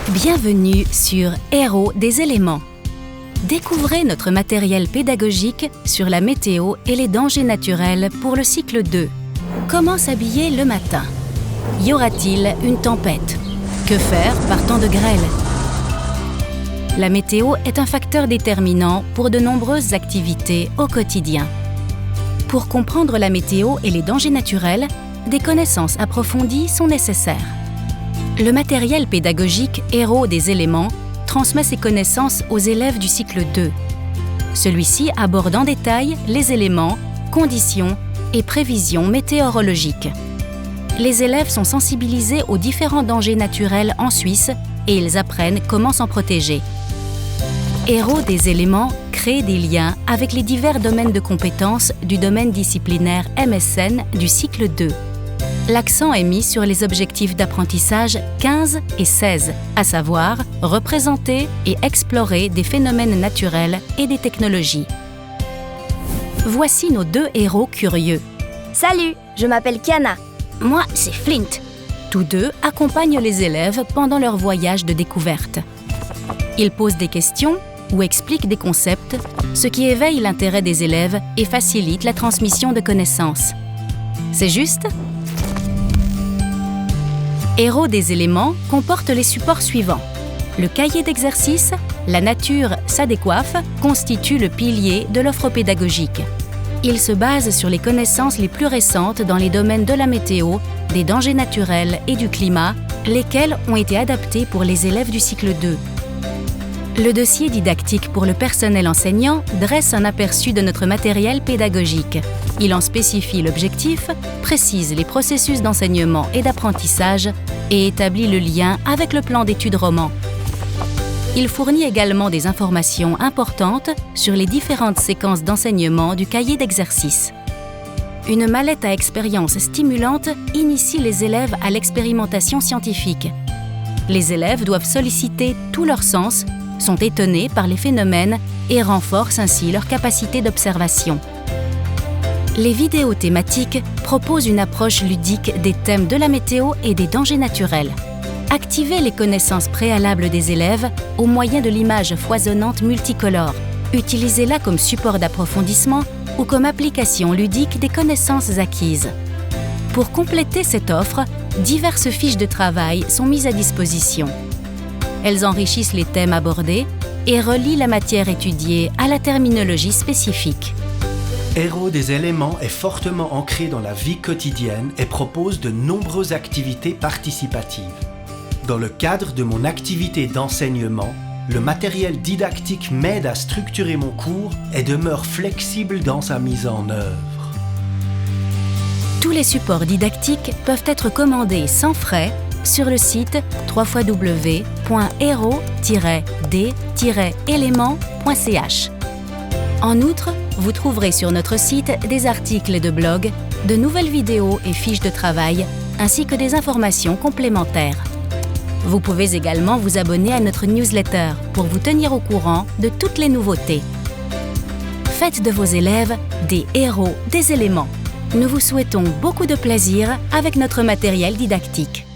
Bienvenue sur Héros des éléments. Découvrez notre matériel pédagogique sur la météo et les dangers naturels pour le cycle 2. Comment s'habiller le matin? Y aura-t-il une tempête? Que faire par temps de grêle? La météo est un facteur déterminant pour de nombreuses activités au quotidien. Pour comprendre la météo et les dangers naturels, des connaissances approfondies sont nécessaires. Le matériel pédagogique Héros des éléments transmet ses connaissances aux élèves du cycle 2. Celui-ci aborde en détail les éléments, conditions et prévisions météorologiques. Les élèves sont sensibilisés aux différents dangers naturels en Suisse et ils apprennent comment s'en protéger. Héros des éléments crée des liens avec les divers domaines de compétences du domaine disciplinaire MSN du cycle 2. L'accent est mis sur les objectifs d'apprentissage 15 et 16, à savoir représenter et explorer des phénomènes naturels et des technologies. Voici nos deux héros curieux. Salut, je m'appelle Kiana. Moi, c'est Flint. Tous deux accompagnent les élèves pendant leur voyage de découverte. Ils posent des questions ou expliquent des concepts, ce qui éveille l'intérêt des élèves et facilite la transmission de connaissances. C'est juste? Héros des éléments comporte les supports suivants. Le cahier d'exercice, la nature, ça décoiffe, constitue le pilier de l'offre pédagogique. Il se base sur les connaissances les plus récentes dans les domaines de la météo, des dangers naturels et du climat, lesquels ont été adaptés pour les élèves du cycle 2. Le dossier didactique pour le personnel enseignant dresse un aperçu de notre matériel pédagogique. Il en spécifie l'objectif, précise les processus d'enseignement et d'apprentissage et établit le lien avec le plan d'études roman. Il fournit également des informations importantes sur les différentes séquences d'enseignement du cahier d'exercice. Une mallette à expérience stimulante initie les élèves à l'expérimentation scientifique. Les élèves doivent solliciter tous leurs sens, sont étonnés par les phénomènes et renforcent ainsi leur capacité d'observation. Les vidéos thématiques proposent une approche ludique des thèmes de la météo et des dangers naturels. Activez les connaissances préalables des élèves au moyen de l'image foisonnante multicolore. Utilisez-la comme support d'approfondissement ou comme application ludique des connaissances acquises. Pour compléter cette offre, diverses fiches de travail sont mises à disposition. Elles enrichissent les thèmes abordés et relient la matière étudiée à la terminologie spécifique. Héros des éléments est fortement ancré dans la vie quotidienne et propose de nombreuses activités participatives. Dans le cadre de mon activité d'enseignement, le matériel didactique m'aide à structurer mon cours et demeure flexible dans sa mise en œuvre. Tous les supports didactiques peuvent être commandés sans frais sur le site www.héros-d-éléments.ch. En outre, vous trouverez sur notre site des articles de blog, de nouvelles vidéos et fiches de travail, ainsi que des informations complémentaires. Vous pouvez également vous abonner à notre newsletter pour vous tenir au courant de toutes les nouveautés. Faites de vos élèves des héros des éléments. Nous vous souhaitons beaucoup de plaisir avec notre matériel didactique.